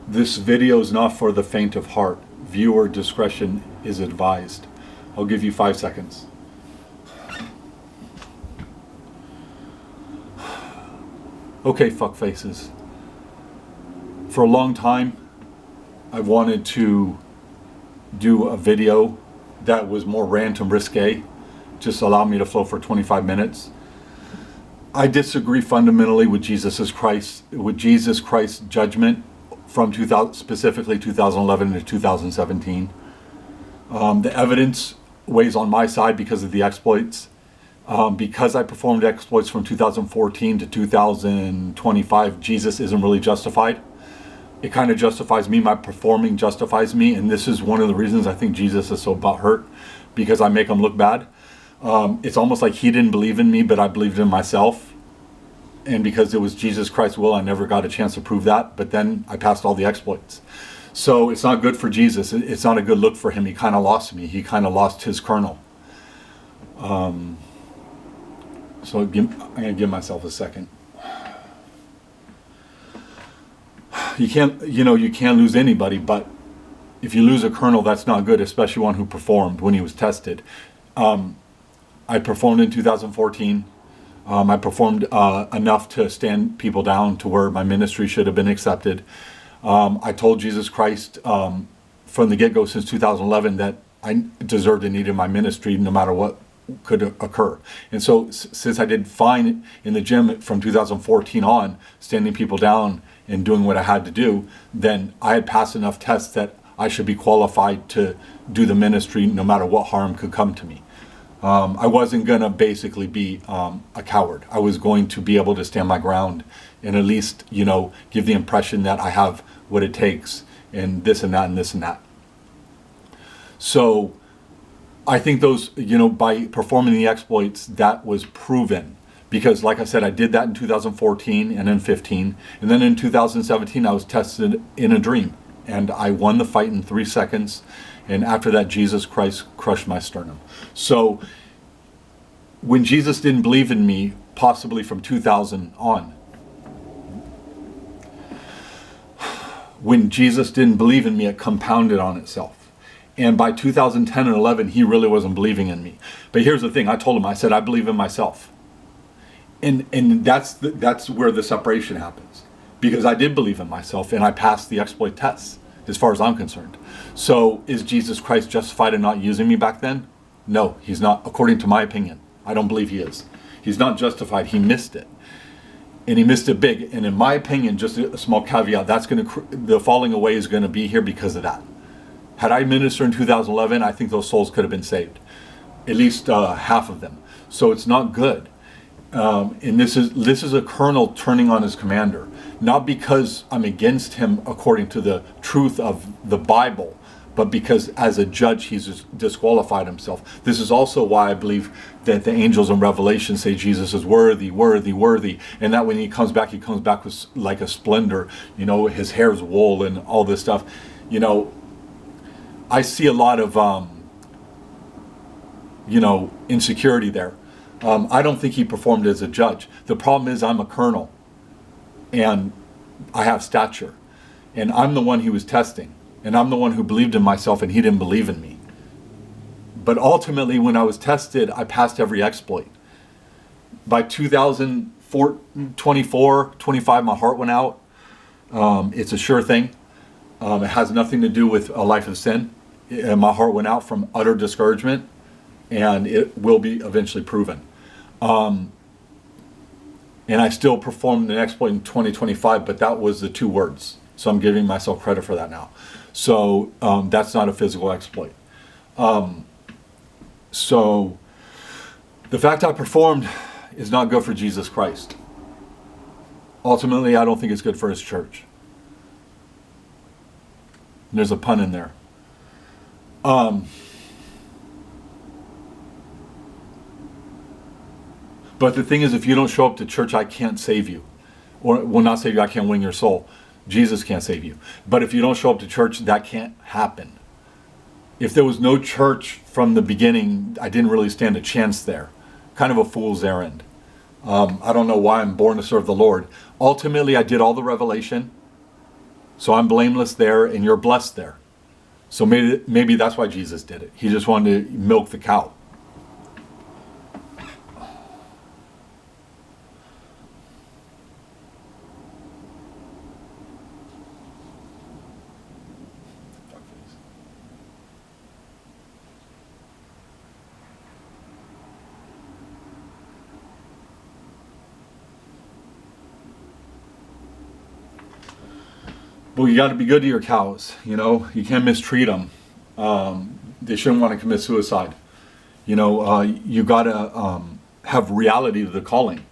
This video is not for the faint of heart. Viewer discretion is advised. I'll give you 5 seconds. Okay, fuckfaces. For a long time, I wanted to do a video that was more random, risque. Just allow me to flow for 25 minutes. I disagree fundamentally with Jesus Christ's judgment from specifically 2011 to 2017. The evidence weighs on my side because of the exploits. Because I performed exploits from 2014 to 2025, Jesus isn't really justified. It kind of justifies me. My performing justifies me, and this is one of the reasons I think Jesus is so butthurt, because I make him look bad. It's almost like he didn't believe in me, but I believed in myself. And because it was Jesus Christ's will, I never got a chance to prove that. But then I passed all the exploits. So it's not good for Jesus. It's not a good look for him. He kind of lost me. He kind of lost his kernel. So I'm going to give myself a second. You can't lose anybody, but if you lose a kernel, that's not good, especially one who performed when he was tested. I performed in 2014. I performed enough to stand people down to where my ministry should have been accepted. I told Jesus Christ from the get-go since 2011 that I deserved and needed my ministry no matter what could occur. And so since I did fine in the gym from 2014 on, standing people down and doing what I had to do, then I had passed enough tests that I should be qualified to do the ministry no matter what harm could come to me. I wasn't going to basically be a coward. I was going to be able to stand my ground and at least, give the impression that I have what it takes and this and that and this and that. So I think those, by performing the exploits, that was proven. Because like I said, I did that in 2014 and in 15. And then in 2017, I was tested in a dream. And I won the fight in 3 seconds. And after that, Jesus Christ crushed my sternum. So when Jesus didn't believe in me, possibly from 2000 on, when Jesus didn't believe in me, it compounded on itself. And by 2010 and 11, he really wasn't believing in me. But here's the thing. I told him, I said, I believe in myself. And that's where the separation happens. Because I did believe in myself and I passed the exploit tests, as far as I'm concerned. So is Jesus Christ justified in not using me back then? No, he's not, according to my opinion. I don't believe he is. He's not justified. He missed it. And he missed it big. And in my opinion, just a small caveat, the falling away is going to be here because of that. Had I ministered in 2011, I think those souls could have been saved. At least half of them. So it's not good. And this is a colonel turning on his commander. Not because I'm against him according to the truth of the Bible, but because as a judge he's disqualified himself. This is also why I believe that the angels in Revelation say Jesus is worthy, worthy, worthy, and that when he comes back with like a splendor, his hair's wool and all this stuff. I see a lot of insecurity there. I don't think he performed as a judge. The problem is I'm a colonel and I have stature and I'm the one he was testing and I'm the one who believed in myself and he didn't believe in me. But ultimately when I was tested, I passed every exploit. By 2024, 25, my heart went out. It's a sure thing. It has nothing to do with a life of sin. My heart went out from utter discouragement and it will be eventually proven. And I still performed an exploit in 2025, but that was the 2 words. So I'm giving myself credit for that now. So that's not a physical exploit. So the fact I performed is not good for Jesus Christ. Ultimately, I don't think it's good for his church. And there's a pun in there. But the thing is, if you don't show up to church, I can't save you. Or, well, not save you, I can't win your soul. Jesus can't save you. But if you don't show up to church, that can't happen. If there was no church from the beginning, I didn't really stand a chance there. Kind of a fool's errand. I don't know why I'm born to serve the Lord. Ultimately, I did all the revelation. So I'm blameless there and you're blessed there. So maybe that's why Jesus did it. He just wanted to milk the cow. Well, you got to be good to your cows. You can't mistreat them. They shouldn't want to commit suicide. You got to have reality to the calling.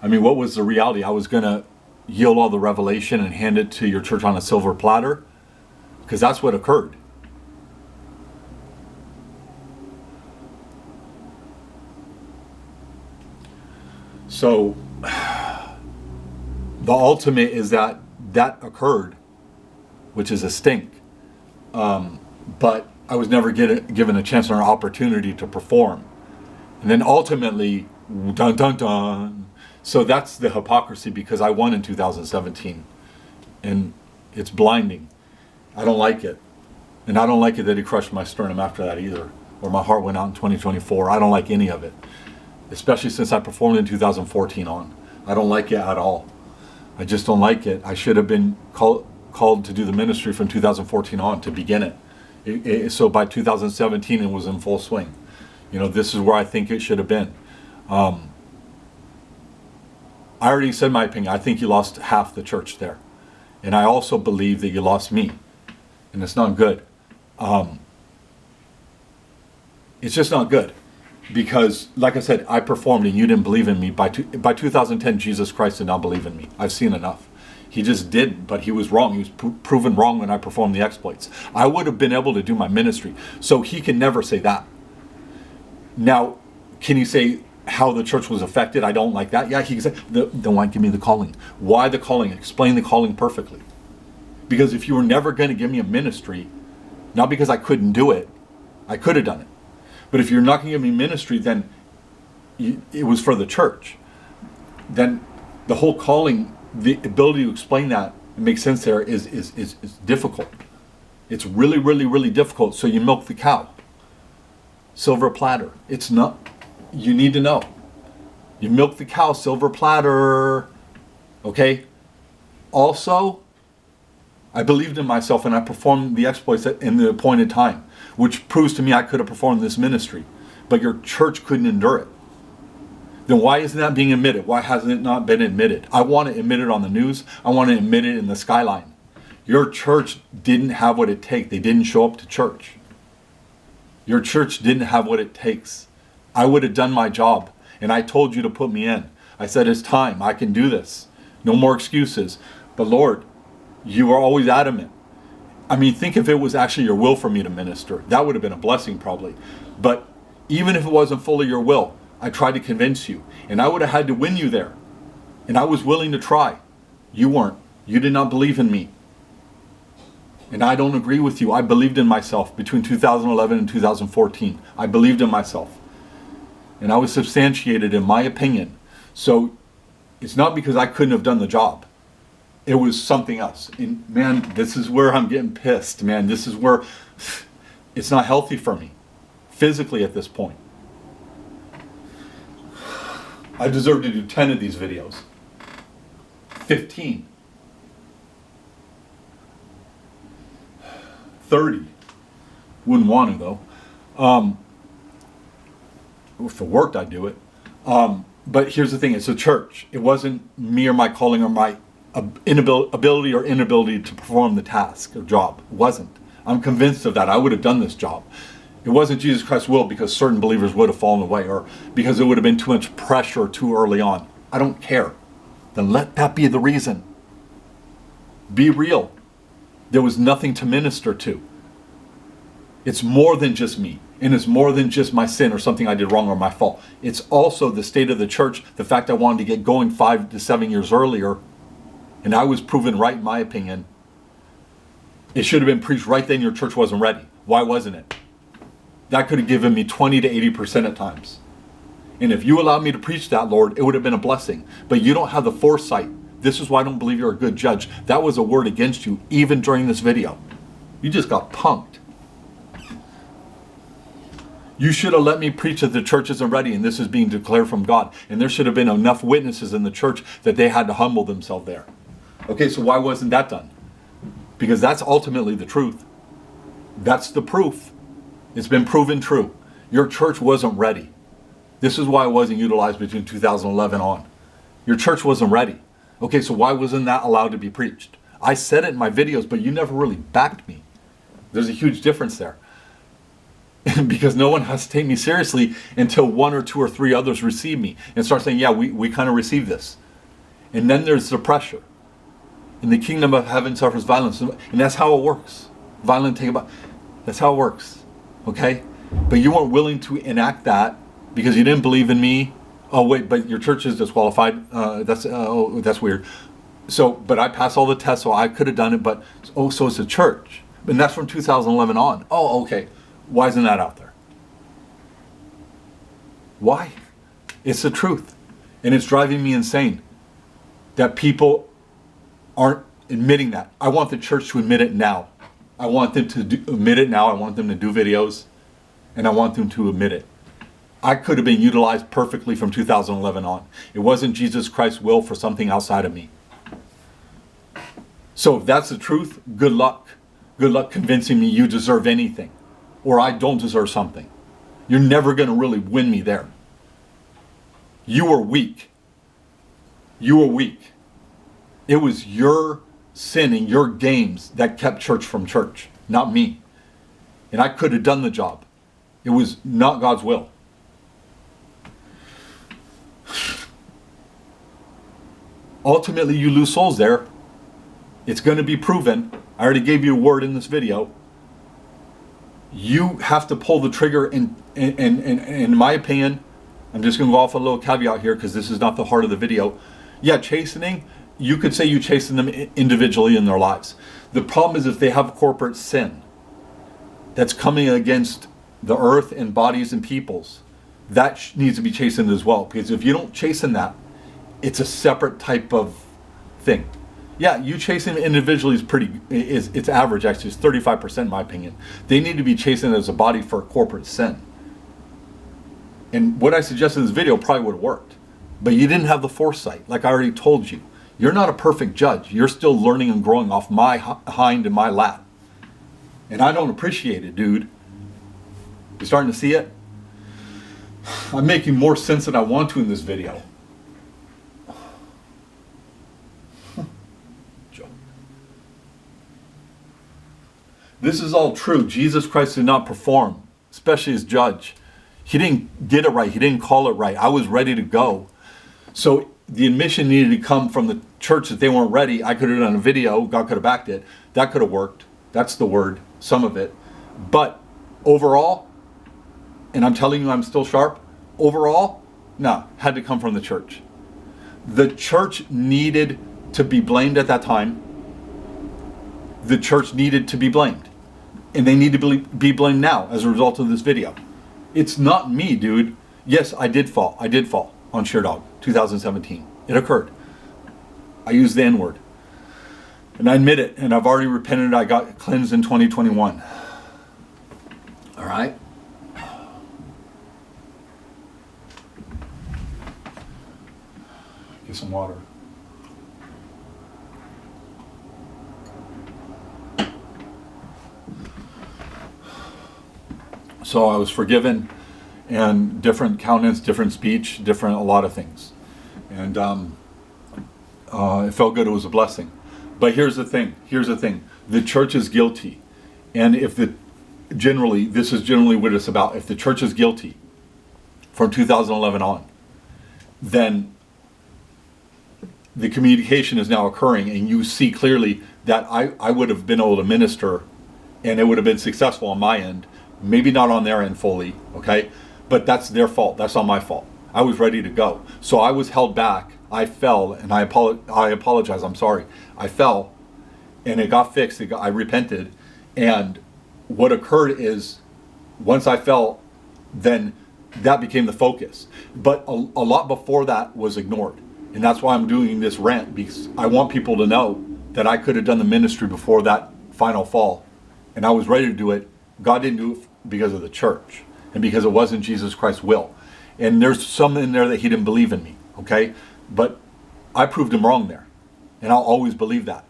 I mean, what was the reality? I was going to yield all the revelation and hand it to your church on a silver platter, because that's what occurred. So the ultimate is that occurred, which is a stink. But I was never given a chance or an opportunity to perform. And then ultimately, dun dun dun. So that's the hypocrisy, because I won in 2017. And it's blinding. I don't like it. And I don't like it that he crushed my sternum after that either. Or my heart went out in 2024. I don't like any of it. Especially since I performed in 2014 on. I don't like it at all. I just don't like it. I should have been called to do the ministry from 2014 on to begin it. So by 2017 it was in full swing. This is where I think it should have been. I already said my opinion. I think you lost half the church there. And I also believe that you lost me. And it's not good. It's just not good. Because, like I said, I performed and you didn't believe in me. By 2010, Jesus Christ did not believe in me. I've seen enough. He just didn't, but he was wrong. He was proven wrong when I performed the exploits. I would have been able to do my ministry. So he can never say that. Now, can he say how the church was affected? I don't like that. Yeah, he can say, then why give me the calling? Why the calling? Explain the calling perfectly. Because if you were never going to give me a ministry, not because I couldn't do it, I could have done it. But if you're not going to give me ministry, then it was for the church. Then the whole calling, the ability to explain that and make sense there is difficult. It's really, really, really difficult. So you milk the cow. Silver platter. It's not. You need to know. You milk the cow, silver platter. Okay? Also, I believed in myself and I performed the exploits in the appointed time, which proves to me I could have performed this ministry. But your church couldn't endure it. Then why isn't that being admitted? Why hasn't it not been admitted? I want it admitted on the news. I want it admitted in the skyline. Your church didn't have what it takes. They didn't show up to church. Your church didn't have what it takes. I would have done my job. And I told you to put me in. I said, it's time. I can do this. No more excuses. But Lord, you were always adamant. I mean, think if it was actually your will for me to minister. That would have been a blessing probably. But even if it wasn't fully your will, I tried to convince you. And I would have had to win you there. And I was willing to try. You weren't. You did not believe in me. And I don't agree with you. I believed in myself between 2011 and 2014. I believed in myself. And I was substantiated in my opinion. So it's not because I couldn't have done the job. It was something else. And man, this is where I'm getting pissed, man. This is where it's not healthy for me, physically at this point. I deserve to do 10 of these videos. 15. 30. Wouldn't want to though. If it worked, I'd do it. But here's the thing, it's a church. It wasn't me or my calling or my ability or inability to perform the task or job. It wasn't. I'm convinced of that. I would have done this job. It wasn't Jesus Christ's will because certain believers would have fallen away or because it would have been too much pressure too early on. I don't care. Then let that be the reason. Be real. There was nothing to minister to. It's more than just me. And it's more than just my sin or something I did wrong or my fault. It's also the state of the church, the fact I wanted to get going 5 to 7 years earlier, and I was proven right in my opinion. It should have been preached right then. Your church wasn't ready. Why wasn't it? That could have given me 20 to 80% at times. And if you allowed me to preach that, Lord, it would have been a blessing. But you don't have the foresight This is why I don't believe you're a good judge. That was a word against you, even during this video. You just got punked. You should have let me preach that the church isn't ready and this is being declared from God. And there should have been enough witnesses in the church that they had to humble themselves there. Okay, so why wasn't that done? Because that's ultimately the truth. That's the proof. It's been proven true. Your church wasn't ready. This is why it wasn't utilized between 2011 on. Your church wasn't ready. Okay, so why wasn't that allowed to be preached? I said it in my videos, but you never really backed me. There's a huge difference there. Because no one has to take me seriously until 1 or 2 or 3 others receive me and start saying, yeah, we kind of receive this. And then there's the pressure. And the kingdom of heaven suffers violence. And that's how it works. Violent take about. That's how it works. Okay? But you weren't willing to enact that because you didn't believe in me. Oh, wait, but your church is disqualified. That's weird. So, but I passed all the tests, so I could have done it. But, so it's a church. And that's from 2011 on. Oh, okay. Why isn't that out there? Why? It's the truth. And it's driving me insane that people aren't admitting that. I want the church to admit it now. I want them to admit it now. I want them to do videos. And I want them to admit it. I could have been utilized perfectly from 2011 on. It wasn't Jesus Christ's will for something outside of me. So if that's the truth, good luck. Good luck convincing me you deserve anything. Or I don't deserve something. You're never going to really win me there. You were weak. You were weak. It was your sin and your games that kept church from church, not me. And I could have done the job. It was not God's will. Ultimately, you lose souls there. It's going to be proven. I already gave you a word in this video. You have to pull the trigger, and in my opinion, I'm just going to go off a little caveat here because this is not the heart of the video. Yeah, chastening, you could say you chasten them individually in their lives. The problem is if they have corporate sin that's coming against the earth and bodies and peoples, that needs to be chastened as well. Because if you don't chasten that, it's a separate type of thing. Yeah, you chasing them individually is it's average actually. It's 35% in my opinion. They need to be chastened as a body for a corporate sin. And what I suggested in this video probably would have worked. But you didn't have the foresight, like I already told you. You're not a perfect judge. You're still learning and growing off my hind and my lap. And I don't appreciate it, dude. You starting to see it? I'm making more sense than I want to in this video. This is all true. Jesus Christ did not perform, especially as judge. He didn't get it right. He didn't call it right. I was ready to go. So the admission needed to come from the church that they weren't ready. I could have done a video. God could have backed it. That could have worked. That's the word, some of it. But overall, and I'm telling you I'm still sharp, overall, no, had to come from the church. The church needed to be blamed at that time. The church needed to be blamed. And they need to be blamed now as a result of this video. It's not me, dude. Yes, I did fall. I did fall on Sheerdog, 2017. It occurred. I used the N-word. And I admit it. And I've already repented. I got cleansed in 2021. All right? Get some water. So I was forgiven, and different countenance, different speech, different a lot of things. And it felt good. It was a blessing. But here's the thing. The church is guilty. And this is generally what it's about. If the church is guilty from 2011 on, then the communication is now occurring, and you see clearly that I would have been able to minister, and it would have been successful on my end. Maybe not on their end fully, okay? But that's their fault. That's not my fault. I was ready to go. So I was held back. I fell, and I apologize. I'm sorry. I fell, and it got fixed. I repented. And what occurred is, once I fell, then that became the focus. But a lot before that was ignored. And that's why I'm doing this rant, because I want people to know that I could have done the ministry before that final fall. And I was ready to do it. God didn't do it because of the church and because it wasn't Jesus Christ's will. And there's some in there that he didn't believe in me, okay? But I proved him wrong there. And I'll always believe that.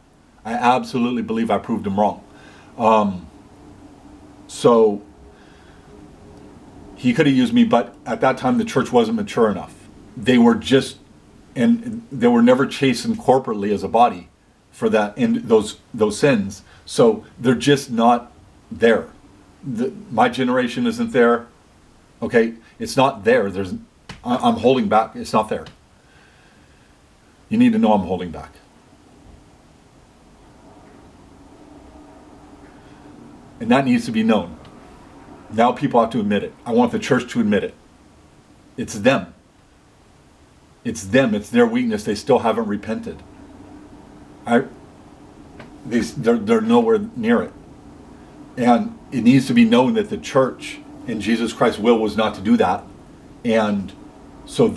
I absolutely believe I proved him wrong. So he could have used me, but at that time the church wasn't mature enough. They were just, and they were never chastened corporately as a body for that and those sins. So they're just not there. My generation isn't there. Okay, it's not there. I'm holding back. It's not there. You need to know I'm holding back. And that needs to be known. Now people have to admit it. I want the church to admit it. It's them. It's them. It's their weakness. They still haven't repented. They're nowhere near it. And it needs to be known that the church and Jesus Christ's will was not to do that. And so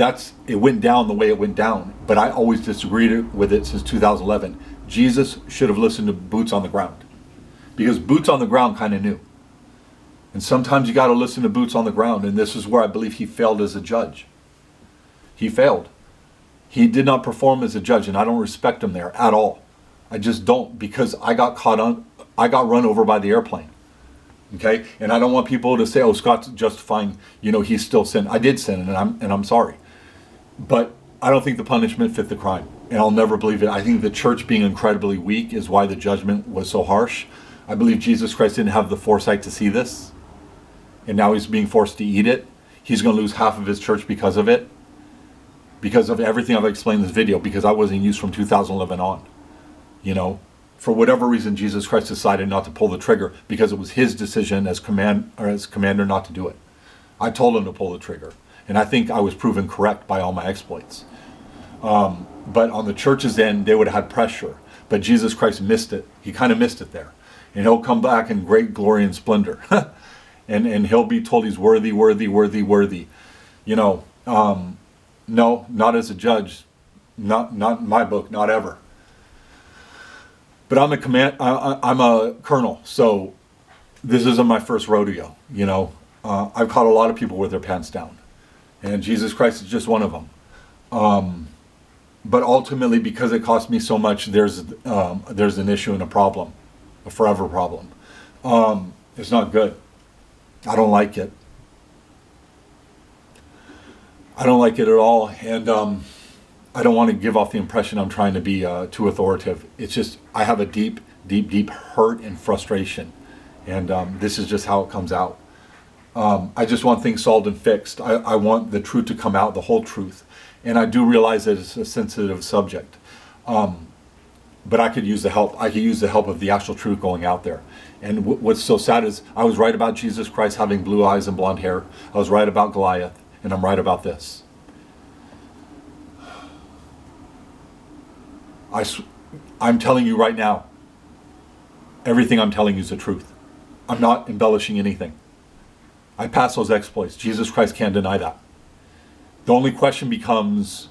it went down the way it went down. But I always disagreed with it since 2011. Jesus should have listened to boots on the ground. Because boots on the ground kind of knew. And sometimes you got to listen to boots on the ground. And this is where I believe he failed as a judge. He failed. He did not perform as a judge. And I don't respect him there at all. I just don't, because I got run over by the airplane. Okay? And I don't want people to say, oh, Scott's justifying, he still sinned. I did sin, and I'm sorry. But I don't think the punishment fit the crime. And I'll never believe it. I think the church being incredibly weak is why the judgment was so harsh. I believe Jesus Christ didn't have the foresight to see this. And now he's being forced to eat it. He's going to lose half of his church because of it. Because of everything I've explained in this video. Because I wasn't used from 2011 on. For whatever reason, Jesus Christ decided not to pull the trigger because it was his decision as commander not to do it. I told him to pull the trigger. And I think I was proven correct by all my exploits. But on the church's end, they would have had pressure. But Jesus Christ missed it. He kind of missed it there. And he'll come back in great glory and splendor. and he'll be told he's worthy, worthy, worthy, worthy. No, not as a judge. Not in my book, not ever. But I'm a colonel, so this isn't my first rodeo. I've caught a lot of people with their pants down. And Jesus Christ is just one of them. But ultimately, because it cost me so much, there's an issue and a problem. A forever problem. It's not good. I don't like it. I don't like it at all, and I don't want to give off the impression I'm trying to be too authoritative. It's just I have a deep, deep, deep hurt and frustration, and this is just how it comes out. I just want things solved and fixed. I want the truth to come out, the whole truth, and I do realize that it's a sensitive subject. But I could use the help. I could use the help of the actual truth going out there. And what's so sad is I was right about Jesus Christ having blue eyes and blonde hair. I was right about Goliath, and I'm right about this. I'm telling you right now, everything I'm telling you is the truth. I'm not embellishing anything. I pass those exploits. Jesus Christ can't deny that. The only question becomes,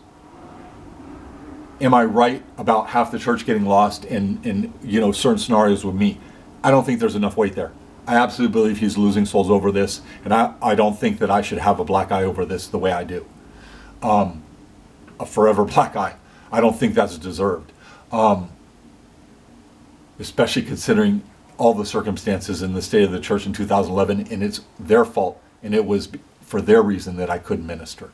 am I right about half the church getting lost in certain scenarios with me? I don't think there's enough weight there. I absolutely believe he's losing souls over this, and I don't think that I should have a black eye over this the way I do. A forever black eye. I don't think that's deserved. Especially considering all the circumstances in the state of the church in 2011, and it's their fault, and it was for their reason that I couldn't minister.